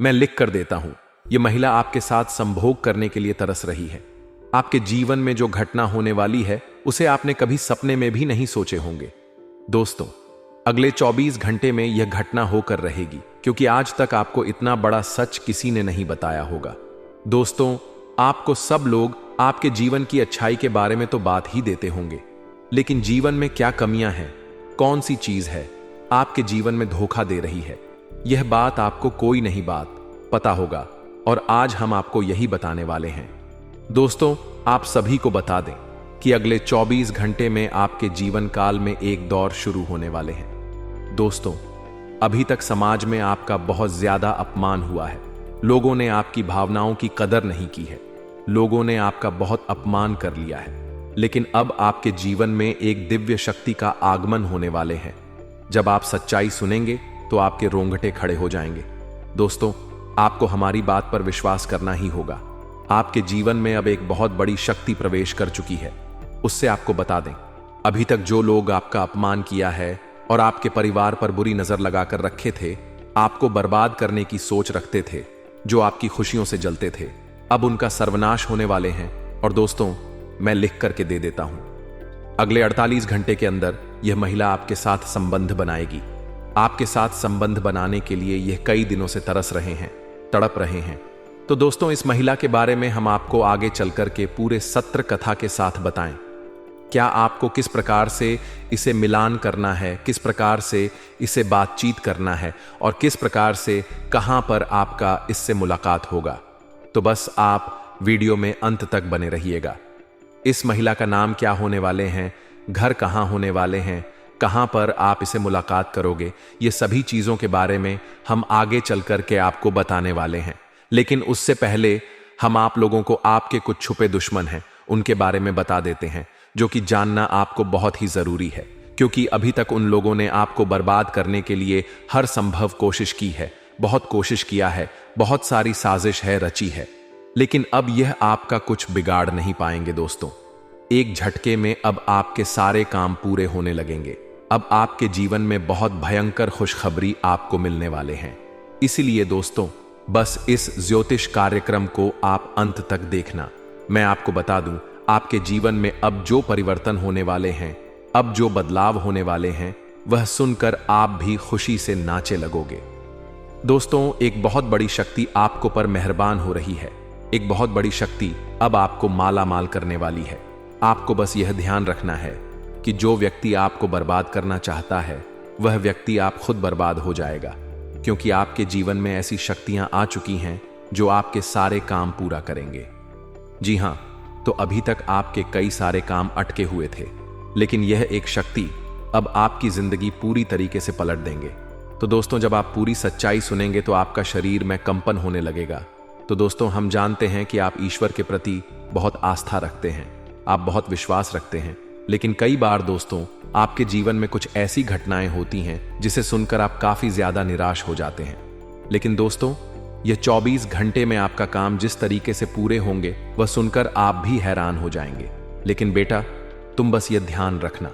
मैं लिख कर देता हूं। यह महिला आपके साथ संभोग करने के लिए तरस रही है। आपके जीवन में जो घटना होने वाली है उसे आपने कभी सपने में भी नहीं सोचे होंगे। दोस्तों, अगले 24 घंटे में यह घटना होकर रहेगी, क्योंकि आज तक आपको इतना बड़ा सच किसी ने नहीं बताया होगा। दोस्तों, आपको सब लोग आपके जीवन की अच्छाई के बारे में तो बात ही देते होंगे, लेकिन जीवन में क्या कमियां हैं, कौन सी चीज है आपके जीवन में धोखा दे रही है, यह बात आपको कोई नहीं बात पता होगा, और आज हम आपको यही बताने वाले हैं। दोस्तों, आप सभी को बता दें कि अगले 24 घंटे में आपके जीवन काल में एक दौर शुरू होने वाले हैं। दोस्तों, अभी तक समाज में आपका बहुत ज्यादा अपमान हुआ है। लोगों ने आपकी भावनाओं की कदर नहीं की है। लोगों ने आपका बहुत अपमान कर लिया है। लेकिन अब आपके जीवन में एक दिव्य शक्ति का आगमन होने वाले हैं। जब आप सच्चाई सुनेंगे तो आपके रोंगटे खड़े हो जाएंगे। दोस्तों, आपको हमारी बात पर विश्वास करना ही होगा। आपके जीवन में अब एक बहुत बड़ी शक्ति प्रवेश कर चुकी है। उससे आपको बता दें, अभी तक जो लोग आपका अपमान किया है और आपके परिवार पर बुरी नजर लगाकर रखे थे, आपको बर्बाद करने की सोच रखते थे, जो आपकी खुशियों से जलते थे, अब उनका सर्वनाश होने वाले हैं। और दोस्तों, मैं लिख करके दे देता हूं, अगले 48 घंटे के अंदर यह महिला आपके साथ संबंध बनाएगी। आपके साथ संबंध बनाने के लिए यह कई दिनों से तरस रहे हैं, तड़प रहे हैं। तो दोस्तों, इस महिला के बारे में हम आपको आगे चलकर के पूरे सत्र कथा के साथ बताएं। क्या आपको किस प्रकार से इसे मिलान करना है, किस प्रकार से इसे बातचीत करना है, और किस प्रकार से कहां पर आपका इससे मुलाकात होगा, तो बस आप वीडियो में अंत तक बने रहिएगा। इस महिला का नाम क्या होने वाले हैं, घर कहां होने वाले हैं, कहां पर आप इसे मुलाकात करोगे, ये सभी चीजों के बारे में हम आगे चल करके आपको बताने वाले हैं। लेकिन उससे पहले हम आप लोगों को आपके कुछ छुपे दुश्मन हैं उनके बारे में बता देते हैं, जो कि जानना आपको बहुत ही जरूरी है, क्योंकि अभी तक उन लोगों ने आपको बर्बाद करने के लिए हर संभव कोशिश की है, बहुत कोशिश किया है, बहुत सारी साजिश है रची है, लेकिन अब यह आपका कुछ बिगाड़ नहीं पाएंगे। दोस्तों, एक झटके में अब आपके सारे काम पूरे होने लगेंगे। अब आपके जीवन में बहुत भयंकर खुशखबरी आपको मिलने वाले हैं। इसीलिए दोस्तों, बस इस ज्योतिष कार्यक्रम को आप अंत तक देखना। मैं आपको बता दूं, आपके जीवन में अब जो परिवर्तन होने वाले हैं, अब जो बदलाव होने वाले हैं, वह सुनकर आप भी खुशी से नाचे लगोगे। दोस्तों, एक बहुत बड़ी शक्ति आपको पर मेहरबान हो रही है। एक बहुत बड़ी शक्ति अब आपको माला माल करने वाली है। आपको बस यह ध्यान रखना है कि जो व्यक्ति आपको बर्बाद करना चाहता है, वह व्यक्ति आप खुद बर्बाद हो जाएगा, क्योंकि आपके जीवन में ऐसी शक्तियां आ चुकी हैं जो आपके सारे काम पूरा करेंगे। जी हां, तो अभी तक आपके कई सारे काम अटके हुए थे, लेकिन यह एक शक्ति अब आपकी जिंदगी पूरी तरीके से पलट देंगे। तो दोस्तों, जब आप पूरी सच्चाई सुनेंगे तो आपका शरीर में कंपन होने लगेगा। तो दोस्तों, हम जानते हैं कि आप ईश्वर के प्रति बहुत आस्था रखते हैं, आप बहुत विश्वास रखते हैं, लेकिन कई बार दोस्तों, आपके जीवन में कुछ ऐसी घटनाएं होती हैं जिसे सुनकर आप काफी ज्यादा निराश हो जाते हैं। लेकिन दोस्तों, यह 24 घंटे में आपका काम जिस तरीके से पूरे होंगे, वह सुनकर आप भी हैरान हो जाएंगे। लेकिन बेटा, तुम बस यह ध्यान रखना,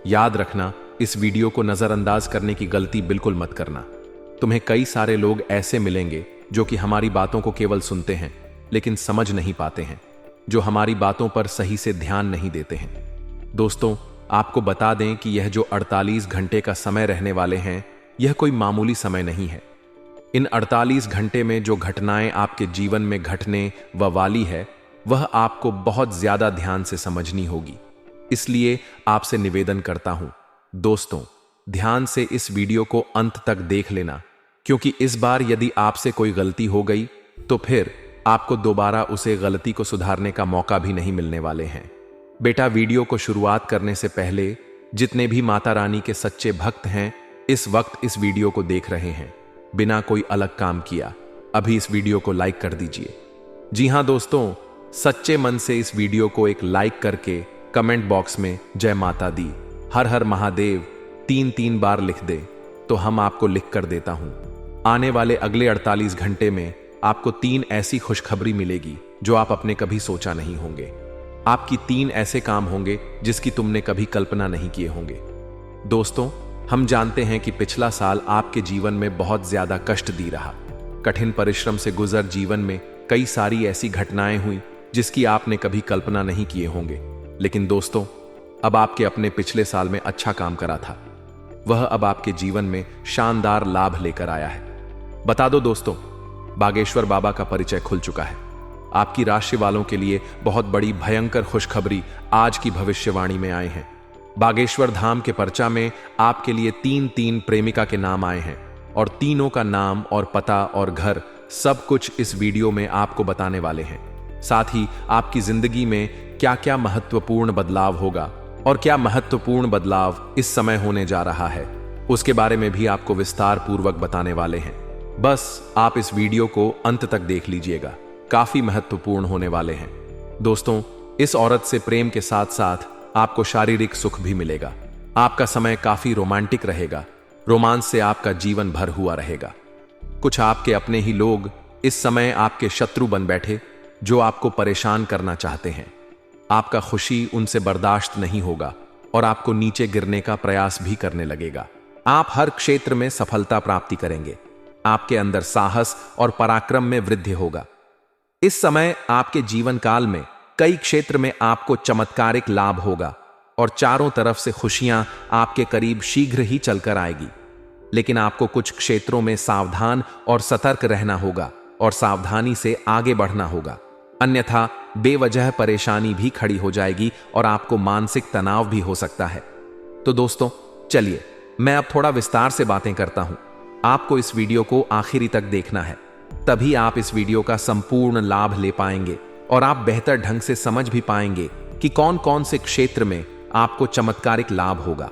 याद रखना, इस वीडियो को नजरअंदाज करने की गलती बिल्कुल मत करना। तुम्हें कई सारे लोग ऐसे मिलेंगे जो कि हमारी बातों को केवल सुनते हैं, लेकिन समझ नहीं पाते हैं, जो हमारी बातों पर सही से ध्यान नहीं देते हैं। दोस्तों, आपको बता दें कि यह जो 48 घंटे का समय रहने वाले हैं, यह कोई मामूली समय नहीं है। इन 48 घंटे में जो घटनाएं आपके जीवन में घटने व वाली है, वह आपको बहुत ज्यादा ध्यान से समझनी होगी। इसलिए आपसे निवेदन करता हूं, दोस्तों, ध्यान से इस वीडियो को अंत तक देख लेना, क्योंकि इस बार यदि आपसे कोई गलती हो गई तो फिर आपको दोबारा उसे गलती को सुधारने का मौका भी नहीं मिलने वाले हैं। बेटा, वीडियो को शुरुआत करने से पहले जितने भी माता रानी के सच्चे भक्त हैं, इस वक्त इस वीडियो को देख रहे हैं, बिना कोई अलग काम किया अभी इस वीडियो को लाइक कर दीजिए। जी हां दोस्तों, सच्चे मन से इस वीडियो को एक लाइक करके कमेंट बॉक्स में जय माता दी, हर हर महादेव 3-3 बार लिख दे, तो हम आपको लिख कर देता हूं। आने वाले अगले 48 घंटे में आपको 3 ऐसी खुशखबरी मिलेगी जो आप अपने कभी सोचा नहीं होंगे। आपकी 3 ऐसे काम होंगे जिसकी तुमने कभी कल्पना नहीं किए होंगे। दोस्तों, हम जानते हैं कि पिछला साल आपके जीवन में बहुत ज्यादा कष्ट दी रहा। कठिन परिश्रम से गुजर जीवन में कई सारी ऐसी घटनाएं हुई जिसकी आपने कभी कल्पना नहीं किए होंगे। लेकिन दोस्तों, अब आपके अपने पिछले साल में अच्छा काम करा था, वह अब आपके जीवन में शानदार लाभ लेकर आया है। बता दो दोस्तों, बागेश्वर बाबा का परिचय खुल चुका है। आपकी राशि वालों के लिए बहुत बड़ी भयंकर खुशखबरी आज की भविष्यवाणी में आए हैं। बागेश्वर धाम के पर्चा में आपके लिए 3 प्रेमिका के नाम आए हैं और तीनों का नाम और पता और घर सब कुछ इस वीडियो में आपको बताने वाले हैं। साथ ही आपकी जिंदगी में क्या क्या महत्वपूर्ण बदलाव होगा और क्या महत्वपूर्ण बदलाव इस समय होने जा रहा है, उसके बारे में भी आपको विस्तार पूर्वक बताने वाले हैं। बस आप इस वीडियो को अंत तक देख लीजिएगा, काफी महत्वपूर्ण होने वाले हैं। दोस्तों, इस औरत से प्रेम के साथ साथ आपको शारीरिक सुख भी मिलेगा। आपका समय काफी रोमांटिक रहेगा। रोमांस से आपका जीवन भर हुआ रहेगा। कुछ आपके अपने ही लोग इस समय आपके शत्रु बन बैठे जो आपको परेशान करना चाहते हैं। आपका खुशी उनसे बर्दाश्त नहीं होगा और आपको नीचे गिरने का प्रयास भी करने लगेगा। आप हर क्षेत्र में सफलता प्राप्ति करेंगे। आपके अंदर साहस और पराक्रम में वृद्धि होगा। इस समय आपके जीवन काल में कई क्षेत्र में आपको चमत्कारिक लाभ होगा और चारों तरफ से खुशियां आपके करीब शीघ्र ही चलकर आएगी। लेकिन आपको कुछ क्षेत्रों में सावधान और सतर्क रहना होगा और सावधानी से आगे बढ़ना होगा, अन्यथा बेवजह परेशानी भी खड़ी हो जाएगी और आपको मानसिक तनाव भी हो सकता है। तो दोस्तों, चलिए मैं अब थोड़ा विस्तार से बातें करता हूं। आपको इस वीडियो को आखिरी तक देखना है, तभी आप इस वीडियो का संपूर्ण लाभ ले पाएंगे और आप बेहतर ढंग से समझ भी पाएंगे कि कौन कौन से क्षेत्र में आपको चमत्कारिक लाभ होगा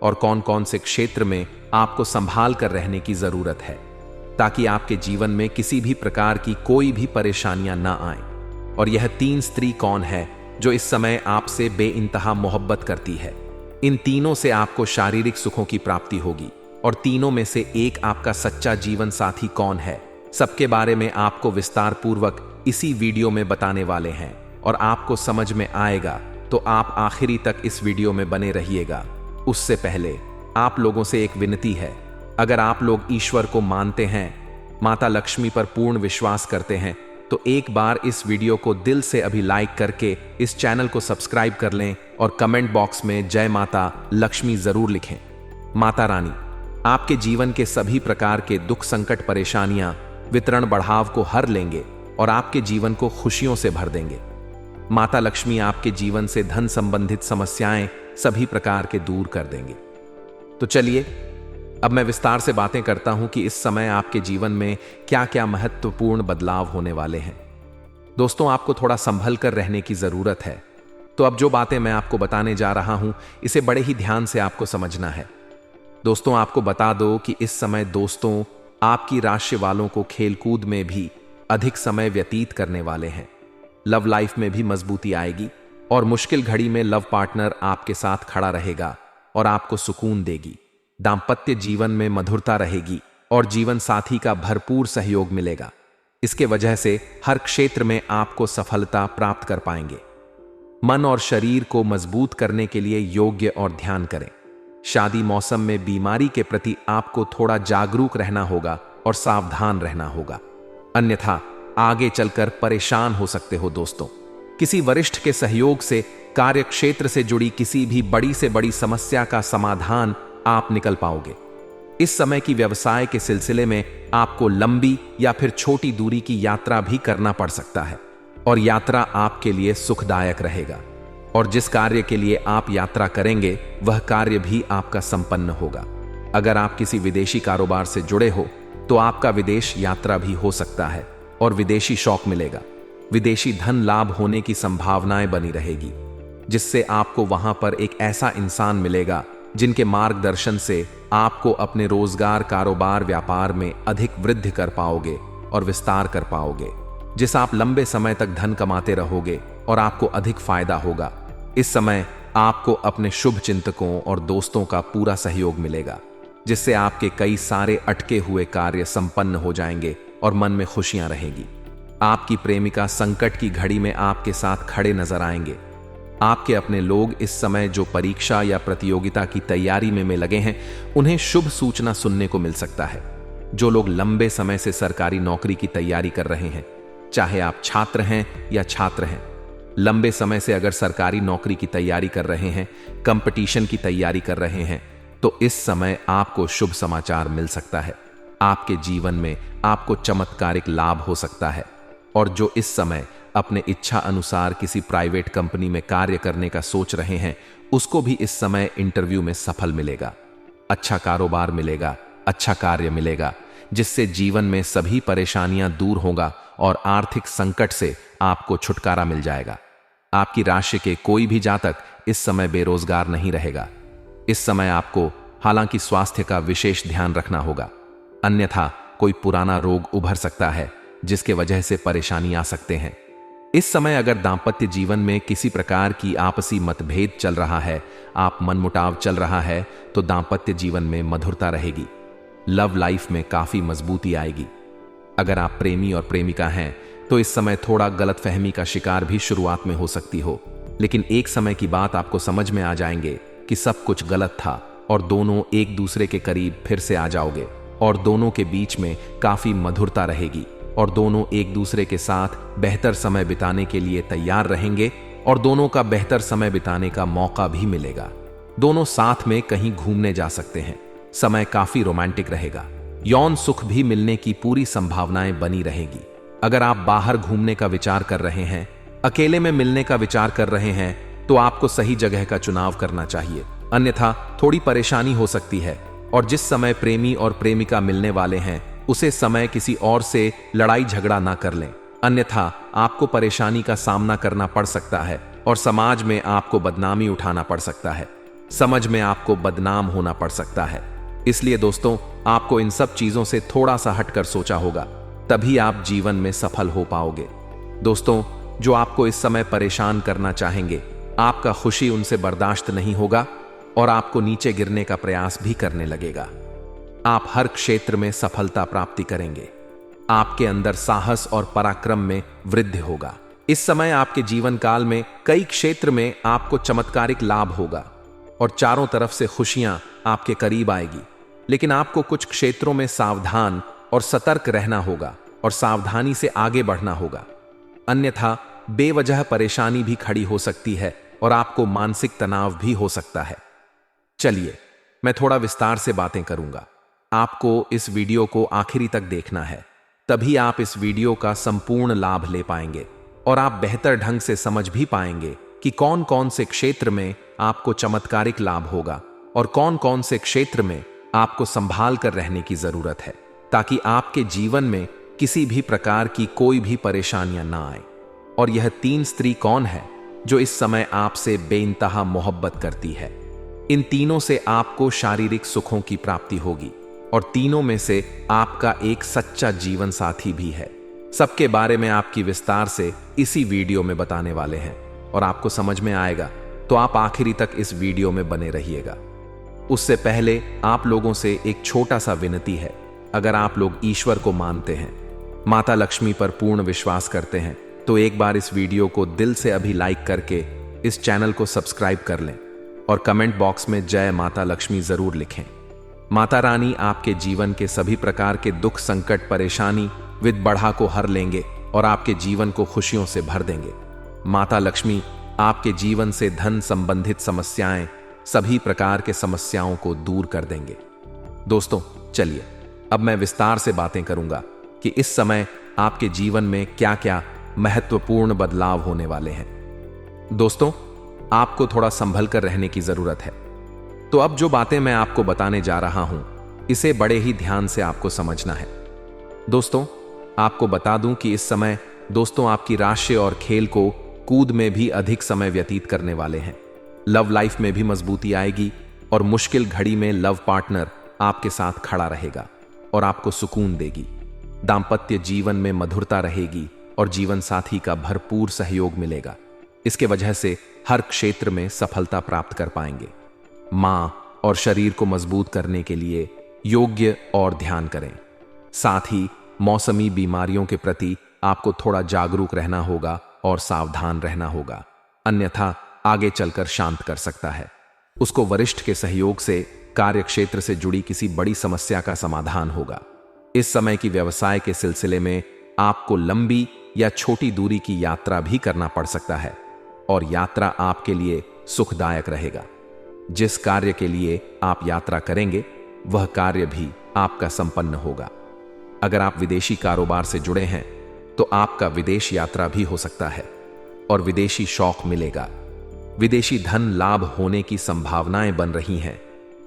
और कौन कौन से क्षेत्र में आपको संभाल कर रहने की जरूरत है, ताकि आपके जीवन में किसी भी प्रकार की कोई भी परेशानियां ना आए। और यह 3 स्त्री कौन है जो इस समय आपसे बेइंतहा मोहब्बत करती है? इन तीनों से आपको शारीरिक सुखों की प्राप्ति होगी और तीनों में से एक आपका सच्चा जीवन साथी कौन है, सबके बारे में आपको विस्तार पूर्वक इसी वीडियो में बताने वाले हैं और आपको समझ में आएगा। तो आप आखिरी तक इस वीडियो में बने रहिएगा। उससे पहले आप लोगों से एक विनती है, अगर आप लोग ईश्वर को मानते हैं, माता लक्ष्मी पर पूर्ण विश्वास करते हैं, तो एक बार इस वीडियो को दिल से अभी लाइक करके इस चैनल को सब्सक्राइब कर लें और कमेंट बॉक्स में जय माता लक्ष्मी जरूर लिखें। माता रानी आपके जीवन के सभी प्रकार के दुख, संकट, परेशानियां, वितरण बढ़ाव को हर लेंगे और आपके जीवन को खुशियों से भर देंगे। माता लक्ष्मी आपके जीवन से धन संबंधित समस्याएं सभी प्रकार के दूर कर देंगे। तो चलिए अब मैं विस्तार से बातें करता हूं कि इस समय आपके जीवन में क्या क्या महत्वपूर्ण बदलाव होने वाले हैं। दोस्तों, आपको थोड़ा संभल कर रहने की जरूरत है। तो अब जो बातें मैं आपको बताने जा रहा हूं, इसे बड़े ही ध्यान से आपको समझना है। दोस्तों, आपको बता दो कि इस समय दोस्तों आपकी राशि वालों को खेलकूद में भी अधिक समय व्यतीत करने वाले हैं। लव लाइफ में भी मजबूती आएगी और मुश्किल घड़ी में लव पार्टनर आपके साथ खड़ा रहेगा और आपको सुकून देगी। दाम्पत्य जीवन में मधुरता रहेगी और जीवन साथी का भरपूर सहयोग मिलेगा। इसके वजह से हर क्षेत्र में आपको सफलता प्राप्त कर पाएंगे। मन और शरीर को मजबूत करने के लिए योग्य और ध्यान करें। शादी मौसम में बीमारी के प्रति आपको थोड़ा जागरूक रहना होगा और सावधान रहना होगा, अन्यथा आगे चलकर परेशान हो सकते हो। दोस्तों, किसी वरिष्ठ के सहयोग से कार्य क्षेत्र से जुड़ी किसी भी बड़ी से बड़ी समस्या का समाधान आप निकल पाओगे। इस समय की व्यवसाय के सिलसिले में आपको लंबी या फिर छोटी दूरी की यात्रा भी करना पड़ सकता है और यात्रा आपके लिए सुखदायक रहेगा और जिस कार्य के लिए आप यात्रा करेंगे वह कार्य भी आपका संपन्न होगा। अगर आप किसी विदेशी कारोबार से जुड़े हो तो आपका विदेश यात्रा भी हो सकता है और विदेशी शौक मिलेगा। विदेशी धन लाभ होने की संभावनाएं बनी रहेगी, जिससे आपको वहां पर एक ऐसा इंसान मिलेगा जिनके मार्गदर्शन से आपको अपने रोजगार, कारोबार, व्यापार में अधिक वृद्धि कर पाओगे और विस्तार कर पाओगे, जिस आप लंबे समय तक धन कमाते रहोगे और आपको अधिक फायदा होगा। इस समय आपको अपने शुभ चिंतकों और दोस्तों का पूरा सहयोग मिलेगा, जिससे आपके कई सारे अटके हुए कार्य संपन्न हो जाएंगे और मन में खुशियां रहेगी। आपकी प्रेमिका संकट की घड़ी में आपके साथ खड़े नजर आएंगे। आपके अपने लोग इस समय जो परीक्षा या प्रतियोगिता की तैयारी में लगे हैं, उन्हें शुभ सूचना सुनने को मिल सकता है। जो लोग लंबे समय से सरकारी नौकरी की तैयारी कर रहे हैं, चाहे आप छात्र हैं या छात्र हैं, लंबे समय से अगर सरकारी नौकरी की तैयारी कर रहे हैं, कंपटीशन की तैयारी कर रहे हैं, तो इस समय आपको शुभ समाचार मिल सकता है। आपके जीवन में आपको चमत्कारिक लाभ हो सकता है। और जो इस समय अपने इच्छा अनुसार किसी प्राइवेट कंपनी में कार्य करने का सोच रहे हैं, उसको भी इस समय इंटरव्यू में सफल मिलेगा। अच्छा कारोबार मिलेगा, अच्छा कार्य मिलेगा, जिससे जीवन में सभी परेशानियां दूर होगा और आर्थिक संकट से आपको छुटकारा मिल जाएगा। आपकी राशि के कोई भी जातक इस समय बेरोजगार नहीं रहेगा। इस समय आपको हालांकि स्वास्थ्य का विशेष ध्यान रखना होगा, अन्यथा कोई पुराना रोग उभर सकता है जिसके वजह से परेशानी आ सकते हैं। इस समय अगर दांपत्य जीवन में किसी प्रकार की आपसी मतभेद चल रहा है, आप मनमुटाव चल रहा है, तो दांपत्य जीवन में मधुरता रहेगी। लव लाइफ में काफी मजबूती आएगी। अगर आप प्रेमी और प्रेमिका हैं तो इस समय थोड़ा गलतफहमी का शिकार भी शुरुआत में हो सकती हो, लेकिन एक समय की बात आपको समझ में आ जाएंगे कि सब कुछ गलत था और दोनों एक दूसरे के करीब फिर से आ जाओगे और दोनों के बीच में काफी मधुरता रहेगी और दोनों एक दूसरे के साथ बेहतर समय बिताने के लिए तैयार रहेंगे और दोनों का बेहतर समय बिताने का मौका भी मिलेगा। दोनों साथ में कहीं घूमने जा सकते हैं। समय काफी रोमांटिक रहेगा। यौन सुख भी मिलने की पूरी संभावनाएं बनी रहेगी। अगर आप बाहर घूमने का विचार कर रहे हैं, अकेले में मिलने का विचार कर रहे हैं, तो आपको सही जगह का चुनाव करना चाहिए, अन्यथा थोड़ी परेशानी हो सकती है। और जिस समय प्रेमी और प्रेमिका मिलने वाले हैं, उसे समय किसी और से लड़ाई झगड़ा ना कर लें, अन्यथा आपको परेशानी का सामना करना पड़ सकता है और समाज में आपको बदनामी उठाना पड़ सकता है। समझ में आपको बदनाम होना पड़ सकता है। इसलिए दोस्तों, आपको इन सब चीजों से थोड़ा सा हटकर सोचा होगा, तभी आप जीवन में सफल हो पाओगे। दोस्तों, जो आपको इस समय परेशान करना चाहेंगे, आपका खुशी उनसे बर्दाश्त नहीं होगा और आपको नीचे गिरने का प्रयास भी करने लगेगा। आप हर क्षेत्र में सफलता प्राप्ति करेंगे। आपके अंदर साहस और पराक्रम में वृद्धि होगा। इस समय आपके जीवन काल में कई क्षेत्र में आपको चमत्कारिक लाभ होगा और चारों तरफ से खुशियां आपके करीब आएगी। लेकिन आपको कुछ क्षेत्रों में सावधान और सतर्क रहना होगा और सावधानी से आगे बढ़ना होगा, अन्यथा बेवजह परेशानी भी खड़ी हो सकती है और आपको मानसिक तनाव भी हो सकता है। चलिए, मैं थोड़ा विस्तार से बातें करूंगा। आपको इस वीडियो को आखिरी तक देखना है, तभी आप इस वीडियो का संपूर्ण लाभ ले पाएंगे और आप बेहतर ढंग से समझ भी पाएंगे कि कौन कौन से क्षेत्र में आपको चमत्कारिक लाभ होगा और कौन कौन से क्षेत्र में आपको संभाल कर रहने की जरूरत है, ताकि आपके जीवन में किसी भी प्रकार की कोई भी परेशानियां ना आए। और यह 3 स्त्री कौन है जो इस समय आपसे बेइंतहा मोहब्बत करती है? इन तीनों से आपको शारीरिक सुखों की प्राप्ति होगी और तीनों में से आपका एक सच्चा जीवन साथी भी है। सबके बारे में आपकी विस्तार से इसी वीडियो में बताने वाले हैं और आपको समझ में आएगा, तो आप आखिरी तक इस वीडियो में बने रहिएगा। उससे पहले आप लोगों से एक छोटा सा विनती है। अगर आप लोग ईश्वर को मानते हैं, माता लक्ष्मी पर पूर्ण विश्वास करते हैं, तो एक बार इस वीडियो को दिल से अभी लाइक करके इस चैनल को सब्सक्राइब कर लें और कमेंट बॉक्स में जय माता लक्ष्मी जरूर लिखें। माता रानी आपके जीवन के सभी प्रकार के दुख, संकट, परेशानी, विद बढ़ा को हर लेंगे और आपके जीवन को खुशियों से भर देंगे। माता लक्ष्मी आपके जीवन से धन संबंधित समस्याएं, सभी प्रकार के समस्याओं को दूर कर देंगे। दोस्तों, चलिए अब मैं विस्तार से बातें करूंगा कि इस समय आपके जीवन में क्या क्या महत्वपूर्ण बदलाव होने वाले हैं। दोस्तों, आपको थोड़ा संभल कर रहने की जरूरत है। तो अब जो बातें मैं आपको बताने जा रहा हूं, इसे बड़े ही ध्यान से आपको समझना है। दोस्तों, आपको बता दूं कि इस समय दोस्तों आपकी राशि और खेल को कूद में भी अधिक समय व्यतीत करने वाले हैं। लव लाइफ में भी मजबूती आएगी और मुश्किल घड़ी में लव पार्टनर आपके साथ खड़ा रहेगा और आपको सुकून देगी। दांपत्य जीवन में मधुरता रहेगी और जीवन साथी का भरपूर सहयोग मिलेगा। इसके वजह से हर क्षेत्र में सफलता प्राप्त कर पाएंगे। मां और शरीर को मजबूत करने के लिए योग्य और ध्यान करें। साथ ही मौसमी बीमारियों के प्रति आपको थोड़ा जागरूक रहना होगा और सावधान रहना होगा, अन्यथा आगे चलकर शांत कर सकता है। उसको वरिष्ठ के सहयोग से कार्य क्षेत्र से जुड़ी किसी बड़ी समस्या का समाधान होगा। इस समय की व्यवसाय के सिलसिले में आपको लंबी या छोटी दूरी की यात्रा भी करना पड़ सकता है और यात्रा आपके लिए सुखदायक रहेगा। जिस कार्य के लिए आप यात्रा करेंगे वह कार्य भी आपका संपन्न होगा। अगर आप विदेशी कारोबार से जुड़े हैं तो आपका विदेश यात्रा भी हो सकता है और विदेशी शौक मिलेगा। विदेशी धन लाभ होने की संभावनाएं बन रही हैं,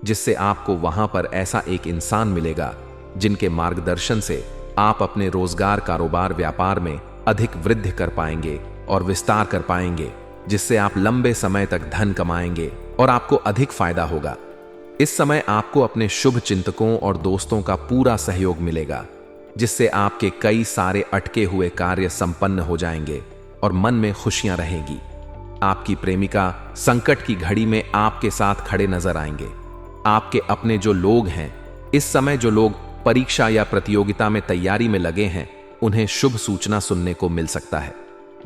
जिससे आपको वहां पर ऐसा एक इंसान मिलेगा जिनके मार्गदर्शन से आप अपने रोजगार, कारोबार, व्यापार में अधिक वृद्धि कर पाएंगे और विस्तार कर पाएंगे, जिससे आप लंबे समय तक धन कमाएंगे और आपको अधिक फायदा होगा। इस समय आपको अपने शुभ चिंतकों और दोस्तों का पूरा सहयोग मिलेगा, जिससे आपके कई सारे अटके हुए कार्य संपन्न हो जाएंगे और मन में खुशियां रहेंगी। आपकी प्रेमिका संकट की घड़ी में आपके साथ खड़े नजर आएंगे। आपके अपने जो लोग हैं, इस समय जो लोग परीक्षा या प्रतियोगिता में तैयारी में लगे हैं, उन्हें शुभ सूचना सुनने को मिल सकता है।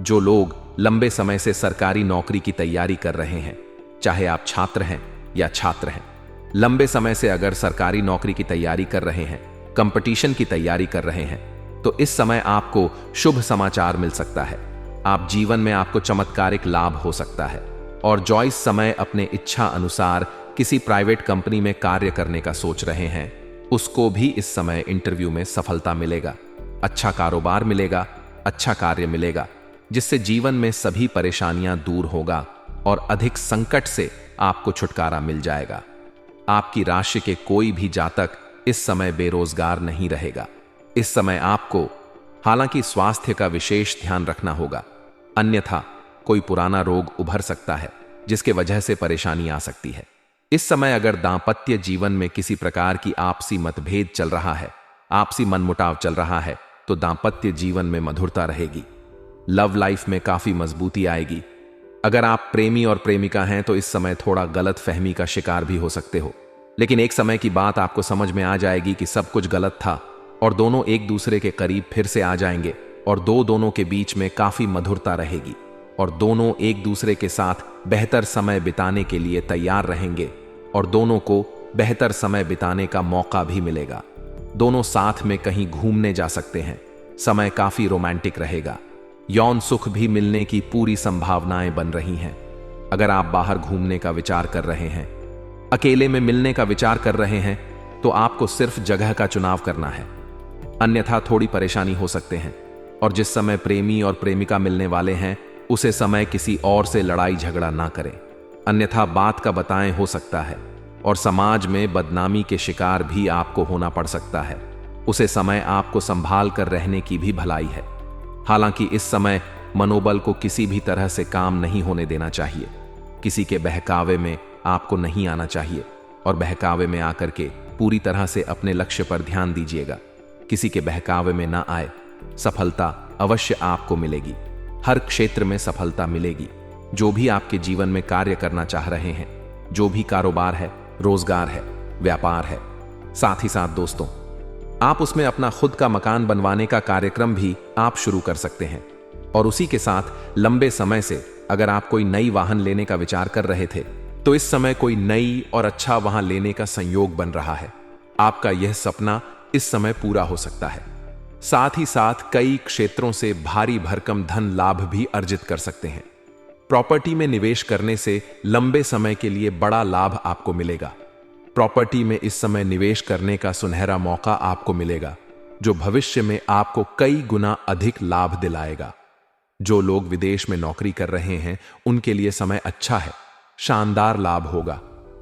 जो लोग लंबे समय से सरकारी नौकरी की तैयारी कर रहे हैं, चाहे आप छात्र हैं या छात्र हैं, लंबे समय से अगर सरकारी नौकरी की तैयारी कर रहे हैं, कंपटीशन की तैयारी कर रहे हैं, तो इस समय आपको शुभ समाचार मिल सकता है। आप जीवन में आपको चमत्कारिक लाभ हो सकता है और जो इस समय अपने इच्छा अनुसार किसी प्राइवेट कंपनी में कार्य करने का सोच रहे हैं, उसको भी इस समय इंटरव्यू में सफलता मिलेगा। अच्छा कारोबार मिलेगा, अच्छा कार्य मिलेगा, जिससे जीवन में सभी परेशानियां दूर होगा और अधिक संकट से आपको छुटकारा मिल जाएगा। आपकी राशि के कोई भी जातक इस समय बेरोजगार नहीं रहेगा। इस समय आपको हालांकि स्वास्थ्य का विशेष ध्यान रखना होगा, अन्यथा कोई पुराना रोग उभर सकता है जिसके वजह से परेशानी आ सकती है। इस समय अगर दांपत्य जीवन में किसी प्रकार की आपसी मतभेद चल रहा है, आपसी मनमुटाव चल रहा है, तो दांपत्य जीवन में मधुरता रहेगी। लव लाइफ में काफी मजबूती आएगी। अगर आप प्रेमी और प्रेमिका हैं तो इस समय थोड़ा गलत फहमी का शिकार भी हो सकते हो, लेकिन एक समय की बात आपको समझ में आ जाएगी कि सब कुछ गलत था और दोनों एक दूसरे के करीब फिर से आ जाएंगे और दोनों के बीच में काफी मधुरता रहेगी और दोनों एक दूसरे के साथ बेहतर समय बिताने के लिए तैयार रहेंगे और दोनों को बेहतर समय बिताने का मौका भी मिलेगा। दोनों साथ में कहीं घूमने जा सकते हैं। समय काफी रोमांटिक रहेगा। यौन सुख भी मिलने की पूरी संभावनाएं बन रही हैं। अगर आप बाहर घूमने का विचार कर रहे हैं, अकेले में मिलने का विचार कर रहे हैं, तो आपको सिर्फ जगह का चुनाव करना है, अन्यथा थोड़ी परेशानी हो सकते हैं। और जिस समय प्रेमी और प्रेमिका मिलने वाले हैं, उसे समय किसी और से लड़ाई झगड़ा ना करें, अन्यथा बात का बताएं हो सकता है और समाज में बदनामी के शिकार भी आपको होना पड़ सकता है। उसे समय आपको संभाल कर रहने की भी भलाई है। हालांकि इस समय मनोबल को किसी भी तरह से काम नहीं होने देना चाहिए। किसी के बहकावे में आपको नहीं आना चाहिए और बहकावे में आकर के पूरी तरह से अपने लक्ष्य पर ध्यान दीजिएगा। किसी के बहकावे में ना आए। सफलता अवश्य आपको मिलेगी। हर क्षेत्र में सफलता मिलेगी। जो भी आपके जीवन में कार्य करना चाह रहे हैं, जो भी कारोबार है, रोजगार है, व्यापार है, साथ ही साथ दोस्तों, आप उसमें अपना खुद का मकान बनवाने का कार्यक्रम भी आप शुरू कर सकते हैं। और उसी के साथ लंबे समय से अगर आप कोई नई वाहन लेने का विचार कर रहे थे, तो इस समय कोई नई और अच्छा वाहन लेने का संयोग बन रहा है। आपका यह सपना इस समय पूरा हो सकता है। साथ ही साथ कई क्षेत्रों से भारी भरकम धन लाभ भी अर्जित कर सकते हैं। प्रॉपर्टी में निवेश करने से लंबे समय के लिए बड़ा लाभ आपको मिलेगा। प्रॉपर्टी में इस समय निवेश करने का सुनहरा मौका आपको मिलेगा, जो भविष्य में आपको कई गुना अधिक लाभ दिलाएगा। जो लोग विदेश में नौकरी कर रहे हैं, उनके लिए समय अच्छा है, शानदार लाभ होगा।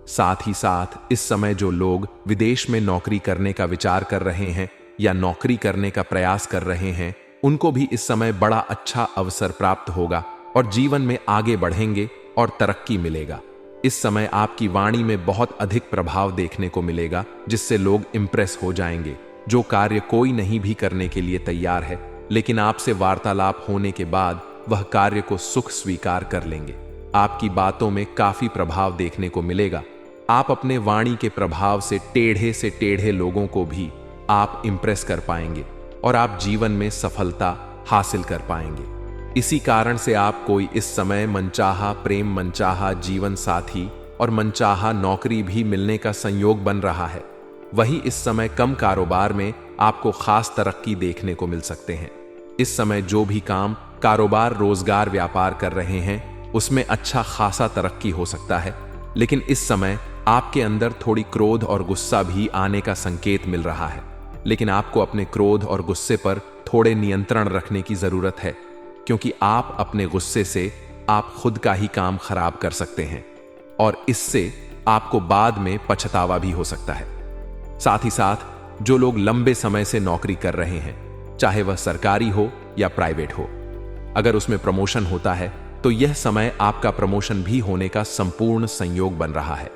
साथ ही साथ इस समय जो लोग विदेश में नौकरी करने का विचार कर रहे हैं या नौकरी करने का प्रयास कर रहे हैं, उनको भी इस समय बड़ा अच्छा अवसर प्राप्त होगा और जीवन में आगे बढ़ेंगे और तरक्की मिलेगा। इस समय आपकी वाणी में बहुत अधिक प्रभाव देखने को मिलेगा, जिससे लोग इंप्रेस हो जाएंगे। जो कार्य कोई नहीं भी करने के लिए तैयार है, लेकिन आपसे वार्तालाप होने के बाद वह कार्य को सुख स्वीकार कर लेंगे। आपकी बातों में काफी प्रभाव देखने को मिलेगा। आप अपने वाणी के प्रभाव से टेढ़े लोगों को भी आप इंप्रेस कर पाएंगे और आप जीवन में सफलता हासिल कर पाएंगे। इसी कारण से आप कोई इस समय मनचाहा प्रेम, मनचाहा जीवन साथी और मनचाहा नौकरी भी मिलने का संयोग बन रहा है। वहीं इस समय कम कारोबार में आपको खास तरक्की देखने को मिल सकते हैं। इस समय जो भी काम, कारोबार, रोजगार, व्यापार कर रहे हैं उसमें अच्छा खासा तरक्की हो सकता है। लेकिन इस समय आपके अंदर थोड़ी क्रोध और गुस्सा भी आने का संकेत मिल रहा है। लेकिन आपको अपने क्रोध और गुस्से पर थोड़े नियंत्रण रखने की जरूरत है, क्योंकि आप अपने गुस्से से आप खुद का ही काम खराब कर सकते हैं और इससे आपको बाद में पछतावा भी हो सकता है। साथ ही साथ जो लोग लंबे समय से नौकरी कर रहे हैं, चाहे वह सरकारी हो या प्राइवेट हो, अगर उसमें प्रमोशन होता है तो यह समय आपका प्रमोशन भी होने का संपूर्ण संयोग बन रहा है।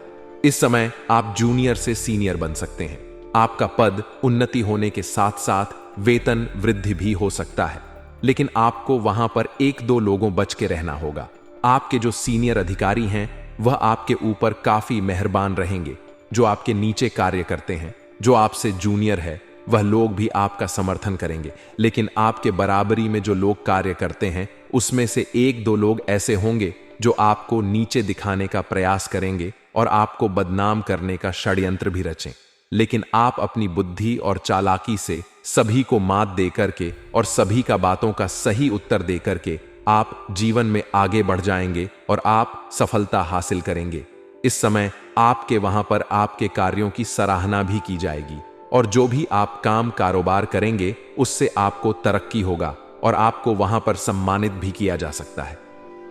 इस समय आप जूनियर से सीनियर बन सकते हैं। आपका पद उन्नति होने के साथ साथ वेतन वृद्धि भी हो सकता है, लेकिन आपको वहां पर एक दो लोगों बच के रहना होगा। आपके जो सीनियर अधिकारी हैं वह आपके ऊपर काफी मेहरबान रहेंगे। जो आपके नीचे कार्य करते हैं, जो आपसे जूनियर है, वह लोग भी आपका समर्थन करेंगे। लेकिन आपके बराबरी में जो लोग कार्य करते हैं उसमें से एक दो लोग ऐसे होंगे जो आपको नीचे दिखाने का प्रयास करेंगे और आपको बदनाम करने का षड्यंत्र भी रचें। लेकिन आप अपनी बुद्धि और चालाकी से सभी को मात देकर के और सभी का बातों का सही उत्तर देकर के आप जीवन में आगे बढ़ जाएंगे और आप सफलता हासिल करेंगे। इस समय आपके वहां पर आपके कार्यों की सराहना भी की जाएगी और जो भी आप काम कारोबार करेंगे उससे आपको तरक्की होगा और आपको वहां पर सम्मानित भी किया जा सकता है।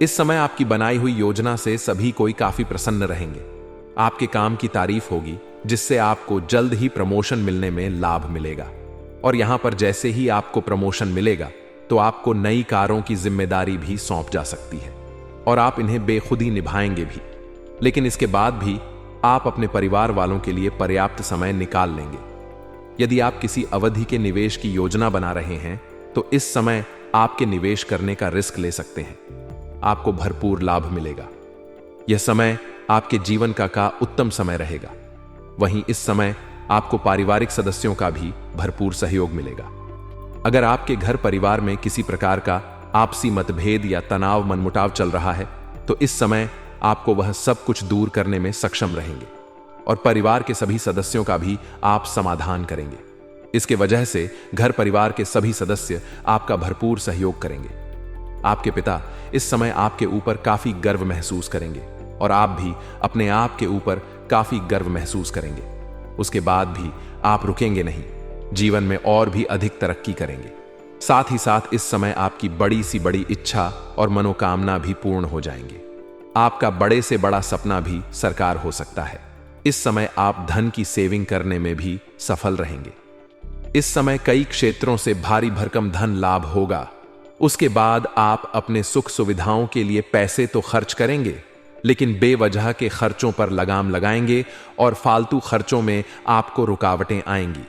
इस समय आपकी बनाई हुई योजना से सभी कोई काफी प्रसन्न रहेंगे। आपके काम की तारीफ होगी, जिससे आपको जल्द ही प्रमोशन मिलने में लाभ मिलेगा। और यहां पर जैसे ही आपको प्रमोशन मिलेगा तो आपको नई कारों की जिम्मेदारी भी सौंप जा सकती है और आप इन्हें बेखुदी निभाएंगे भी। लेकिन इसके बाद भी आप अपने परिवार वालों के लिए पर्याप्त समय निकाल लेंगे। यदि आप किसी अवधि के निवेश की योजना बना रहे हैं तो इस समय आपके निवेश करने का रिस्क ले सकते हैं। आपको भरपूर लाभ मिलेगा। यह समय आपके जीवन का उत्तम समय रहेगा। वहीं इस समय आपको पारिवारिक सदस्यों का भी भरपूर सहयोग मिलेगा। अगर आपके घर परिवार में किसी प्रकार का आपसी मतभेद या तनाव, मनमुटाव चल रहा है तो इस समय आपको वह सब कुछ दूर करने में सक्षम रहेंगे और परिवार के सभी सदस्यों का भी आप समाधान करेंगे। इसके वजह से घर परिवार के सभी सदस्य आपका भरपूर सहयोग करेंगे। आपके पिता इस समय आपके ऊपर काफी गर्व महसूस करेंगे और आप भी अपने आप के ऊपर काफी गर्व महसूस करेंगे। उसके बाद भी आप रुकेंगे नहीं, जीवन में और भी अधिक तरक्की करेंगे। साथ ही साथ इस समय आपकी बड़ी सी बड़ी इच्छा और मनोकामना भी पूर्ण हो जाएंगे। आपका बड़े से बड़ा सपना भी साकार हो सकता है। इस समय आप धन की सेविंग करने में भी सफल रहेंगे। इस समय कई क्षेत्रों से भारी भरकम धन लाभ होगा। उसके बाद आप अपने सुख सुविधाओं के लिए पैसे तो खर्च करेंगे, लेकिन बेवजह के खर्चों पर लगाम लगाएंगे और फालतू खर्चों में आपको रुकावटें आएंगी,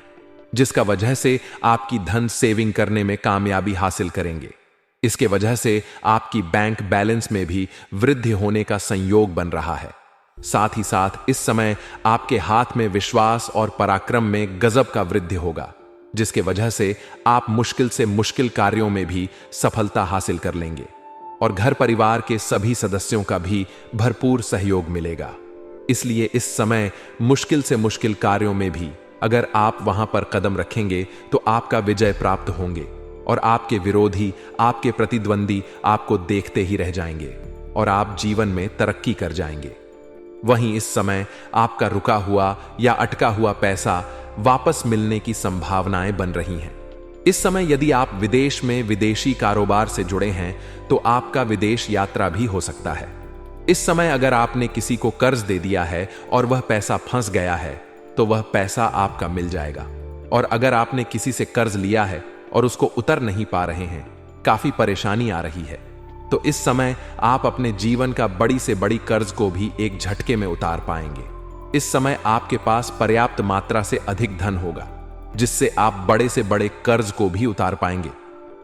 जिसका वजह से आपकी धन सेविंग करने में कामयाबी हासिल करेंगे। इसके वजह से आपकी बैंक बैलेंस में भी वृद्धि होने का संयोग बन रहा है। साथ ही साथ इस समय आपके हाथ में विश्वास और पराक्रम में गजब का वृद्धि होगा, जिसके वजह से आप मुश्किल से मुश्किल कार्यों में भी सफलता हासिल कर लेंगे और घर परिवार के सभी सदस्यों का भी भरपूर सहयोग मिलेगा। इसलिए इस समय मुश्किल से मुश्किल कार्यों में भी अगर आप वहां पर कदम रखेंगे तो आपका विजय प्राप्त होंगे और आपके विरोधी, आपके प्रतिद्वंदी आपको देखते ही रह जाएंगे और आप जीवन में तरक्की कर जाएंगे। वहीं इस समय आपका रुका हुआ या अटका हुआ पैसा वापस मिलने की संभावनाएं बन रही हैं। इस समय यदि आप विदेश में विदेशी कारोबार से जुड़े हैं तो आपका विदेश यात्रा भी हो सकता है। इस समय अगर आपने किसी को कर्ज दे दिया है और वह पैसा फंस गया है तो वह पैसा आपका मिल जाएगा। और अगर आपने किसी से कर्ज लिया है और उसको उतर नहीं पा रहे हैं, काफी परेशानी आ रही है, तो इस समय आप अपने जीवन का बड़ी से बड़ी कर्ज को भी एक झटके में उतार पाएंगे। इस समय आपके पास पर्याप्त मात्रा से अधिक धन होगा, जिससे आप बड़े से बड़े कर्ज को भी उतार पाएंगे।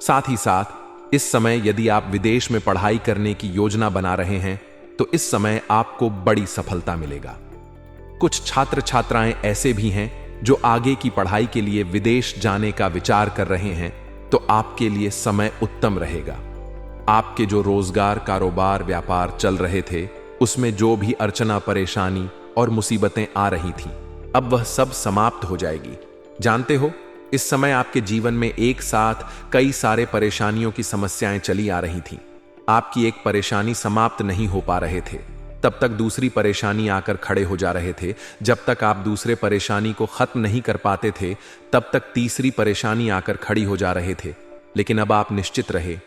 साथ ही साथ इस समय यदि आप विदेश में पढ़ाई करने की योजना बना रहे हैं तो इस समय आपको बड़ी सफलता मिलेगा। कुछ छात्र छात्राएं ऐसे भी हैं जो आगे की पढ़ाई के लिए विदेश जाने का विचार कर रहे हैं, तो आपके लिए समय उत्तम रहेगा। आपके जो रोजगार, कारोबार, व्यापार चल रहे थे उसमें जो भी अड़चना, परेशानी और मुसीबतें आ रही थीं, अब वह सब समाप्त हो जाएगी। जानते हो, इस समय आपके जीवन में एक साथ कई सारे परेशानियों की समस्याएं चली आ रही थीं। आपकी एक परेशानी समाप्त नहीं हो पा रहे थे, तब तक दूसरी परेशानी आकर खड़े हो जा रहे थे। जब तक आप दूसरे परेशानी को खत्म नहीं कर पाते थे, तब तक तीसरी परेशानी आकर खड़ी हो जा रहे थे। लेकिन अब आप निश्चित रहे,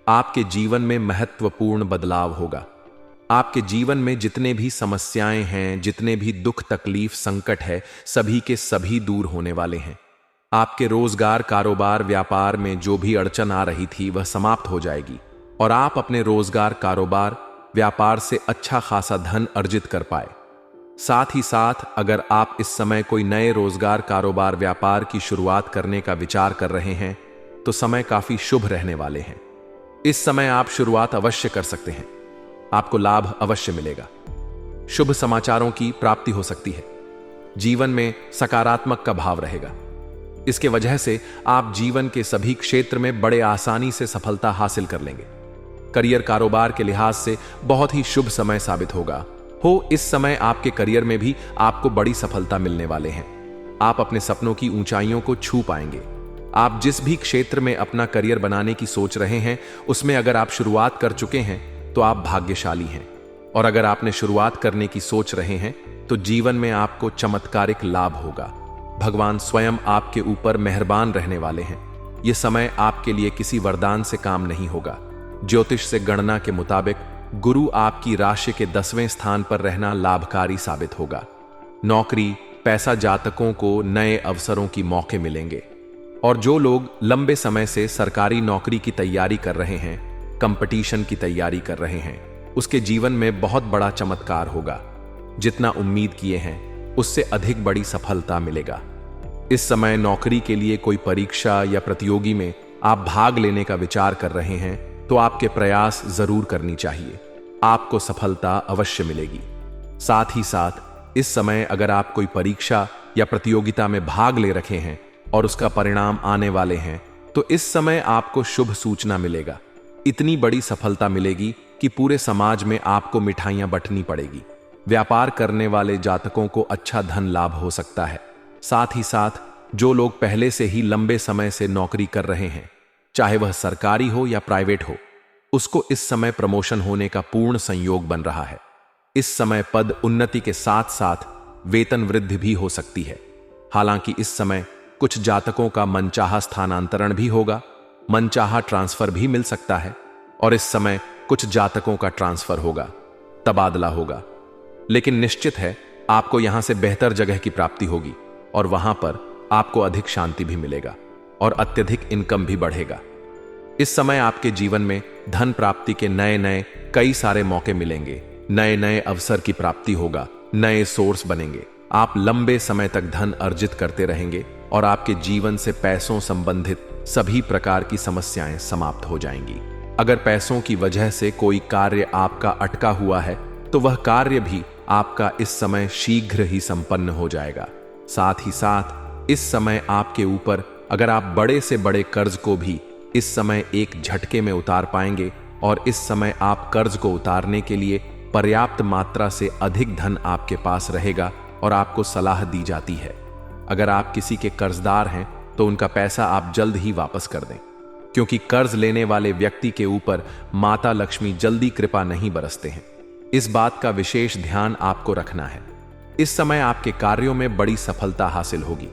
आपके जीवन में महत्वपूर्ण बदलाव होगा। आपके जीवन में जितने भी समस्याएं हैं, जितने भी दुख तकलीफ संकट है, सभी के सभी दूर होने वाले हैं। आपके रोजगार, कारोबार, व्यापार में जो भी अड़चन आ रही थी वह समाप्त हो जाएगी और आप अपने रोजगार, कारोबार, व्यापार से अच्छा खासा धन अर्जित कर पाए। साथ ही साथ अगर आप इस समय कोई नए रोजगार, कारोबार, व्यापार की शुरुआत करने का विचार कर रहे हैं तो समय काफी शुभ रहने वाले हैं। इस समय आप शुरुआत अवश्य कर सकते हैं, आपको लाभ अवश्य मिलेगा। शुभ समाचारों की प्राप्ति हो सकती है। जीवन में सकारात्मक का भाव रहेगा। इसके वजह से आप जीवन के सभी क्षेत्र में बड़े आसानी से सफलता हासिल कर लेंगे। करियर, कारोबार के लिहाज से बहुत ही शुभ समय साबित होगा। इस समय आपके करियर में भी आपको बड़ी सफलता मिलने वाले हैं। आप अपने सपनों की ऊंचाइयों को छू पाएंगे। आप जिस भी क्षेत्र में अपना करियर बनाने की सोच रहे हैं, उसमें अगर आप शुरुआत कर चुके हैं तो आप भाग्यशाली हैं। और अगर आपने शुरुआत करने की सोच रहे हैं तो जीवन में आपको चमत्कारिक लाभ होगा। भगवान स्वयं आपके ऊपर मेहरबान रहने वाले हैं। यह समय आपके लिए किसी वरदान से काम नहीं होगा। ज्योतिष से गणना के मुताबिक गुरु आपकी राशि के 10वें स्थान पर रहना लाभकारी साबित होगा। नौकरी, पैसा जातकों को नए अवसरों की मौके मिलेंगे। और जो लोग लंबे समय से सरकारी नौकरी की तैयारी कर रहे हैं, कंपटीशन की तैयारी कर रहे हैं, उसके जीवन में बहुत बड़ा चमत्कार होगा। जितना उम्मीद किए हैं उससे अधिक बड़ी सफलता मिलेगा। इस समय नौकरी के लिए कोई परीक्षा या प्रतियोगी में आप भाग लेने का विचार कर रहे हैं तो आपके प्रयास जरूर करनी चाहिए। आपको सफलता अवश्य मिलेगी। साथ ही साथ इस समय अगर आप कोई परीक्षा या प्रतियोगिता में भाग ले रखे हैं और उसका परिणाम आने वाले हैं तो इस समय आपको शुभ सूचना मिलेगा। इतनी बड़ी सफलता मिलेगी कि पूरे समाज में आपको मिठाइयां बंटनी पड़ेगी। व्यापार करने वाले जातकों को अच्छा धन लाभ हो सकता है। साथ ही साथ जो लोग पहले से ही लंबे समय से नौकरी कर रहे हैं, चाहे वह सरकारी हो या प्राइवेट हो, उसको इस समय प्रमोशन होने का पूर्ण संयोग बन रहा है। इस समय पद उन्नति के साथ साथ वेतन वृद्धि भी हो सकती है। हालांकि इस समय कुछ जातकों का मनचाहा स्थानांतरण भी होगा, मनचाहा ट्रांसफर भी मिल सकता है। और इस समय कुछ जातकों का ट्रांसफर होगा, तबादला होगा। लेकिन निश्चित है आपको यहां से बेहतर जगह की प्राप्ति होगी और वहां पर आपको अधिक शांति भी मिलेगा और अत्यधिक इनकम भी बढ़ेगा। इस समय आपके जीवन में धन प्राप्ति के नए नए कई सारे मौके मिलेंगे। नए नए अवसर की प्राप्ति होगा, नए सोर्स बनेंगे। आप लंबे समय तक धन अर्जित करते रहेंगे और आपके जीवन से पैसों संबंधित सभी प्रकार की समस्याएं समाप्त हो जाएंगी। अगर पैसों की वजह से कोई कार्य आपका अटका हुआ है तो वह कार्य भी आपका इस समय शीघ्र ही संपन्न हो जाएगा। साथ ही साथ इस समय आपके ऊपर अगर आप बड़े से बड़े कर्ज को भी इस समय एक झटके में उतार पाएंगे और इस समय आप कर्ज को उतारने के लिए पर्याप्त मात्रा से अधिक धन आपके पास रहेगा और आपको सलाह दी जाती है। अगर आप किसी के कर्जदार हैं तो उनका पैसा आप जल्द ही वापस कर दें, क्योंकि कर्ज लेने वाले व्यक्ति के ऊपर माता लक्ष्मी जल्दी कृपा नहीं बरसते हैं। इस बात का विशेष ध्यान आपको रखना है। इस समय आपके कार्यों में बड़ी सफलता हासिल होगी।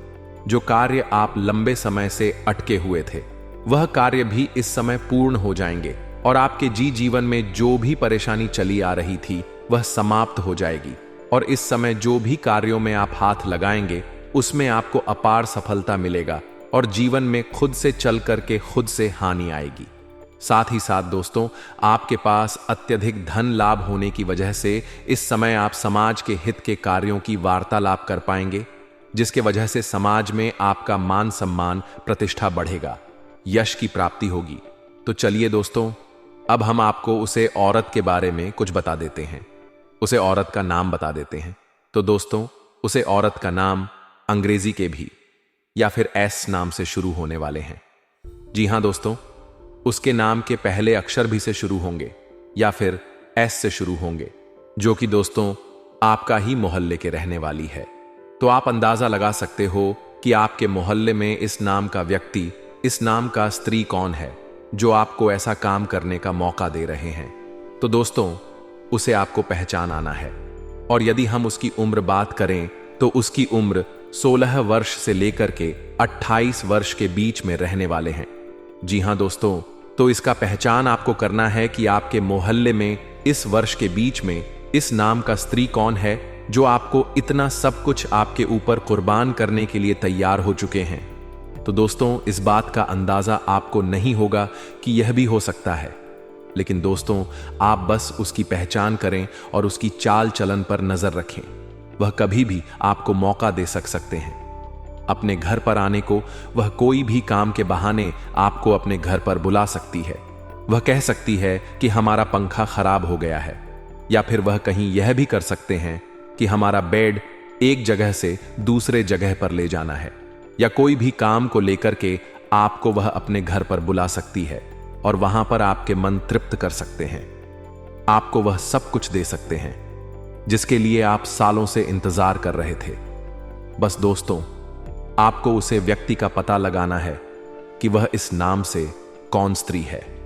जो कार्य आप लंबे समय से अटके हुए थे वह कार्य भी इस समय पूर्ण हो जाएंगे और आपके जीवन में जो भी परेशानी चली आ रही थी वह समाप्त हो जाएगी। और इस समय जो भी कार्यों में आप हाथ लगाएंगे उसमें आपको अपार सफलता मिलेगा और जीवन में खुद से चल करके खुद से हानि आएगी। साथ ही साथ दोस्तों, आपके पास अत्यधिक धन लाभ होने की वजह से इस समय आप समाज के हित के कार्यों की वार्तालाप कर पाएंगे, जिसके वजह से समाज में आपका मान सम्मान, प्रतिष्ठा बढ़ेगा, यश की प्राप्ति होगी। तो चलिए दोस्तों, अब हम आपको उसे औरत के बारे में कुछ बता देते हैं, उसे औरत का नाम बता देते हैं। तो दोस्तों, उसे औरत का नाम अंग्रेजी के भी या फिर एस नाम से शुरू होने वाले हैं। जी हां दोस्तों, उसके नाम के पहले अक्षर भी से शुरू होंगे या फिर एस से शुरू होंगे, जो कि दोस्तों आपका ही मोहल्ले के रहने वाली है। तो आप अंदाजा लगा सकते हो कि आपके मोहल्ले में इस नाम का व्यक्ति, इस नाम का स्त्री कौन है जो आपको ऐसा काम करने का मौका दे रहे हैं। तो दोस्तों, उसे आपको पहचान आना है। और यदि हम उसकी उम्र बात करें तो उसकी उम्र 16 वर्ष से लेकर के 28 वर्ष के बीच में रहने वाले हैं। जी हां दोस्तों, तो इसका पहचान आपको करना है कि आपके मोहल्ले में इस वर्ष के बीच में इस नाम का स्त्री कौन है जो आपको इतना सब कुछ आपके ऊपर कुर्बान करने के लिए तैयार हो चुके हैं। तो दोस्तों, इस बात का अंदाजा आपको नहीं होगा कि यह भी हो सकता है, लेकिन दोस्तों, आप बस उसकी पहचान करें और उसकी चाल चलन पर नजर रखें। वह कभी भी आपको मौका दे सकते हैं अपने घर पर आने को। वह कोई भी काम के बहाने आपको अपने घर पर बुला सकती है। वह कह सकती है कि हमारा पंखा खराब हो गया है, या फिर वह कहीं यह भी कर सकते हैं कि हमारा बेड एक जगह से दूसरे जगह पर ले जाना है, या कोई भी काम को लेकर के आपको वह अपने घर पर बुला सकती है और वहां पर आपके मन तृप्त कर सकते हैं। आपको वह सब कुछ दे सकते हैं जिसके लिए आप सालों से इंतजार कर रहे थे। बस दोस्तों, आपको उसे व्यक्ति का पता लगाना है कि वह इस नाम से कौन स्त्री है।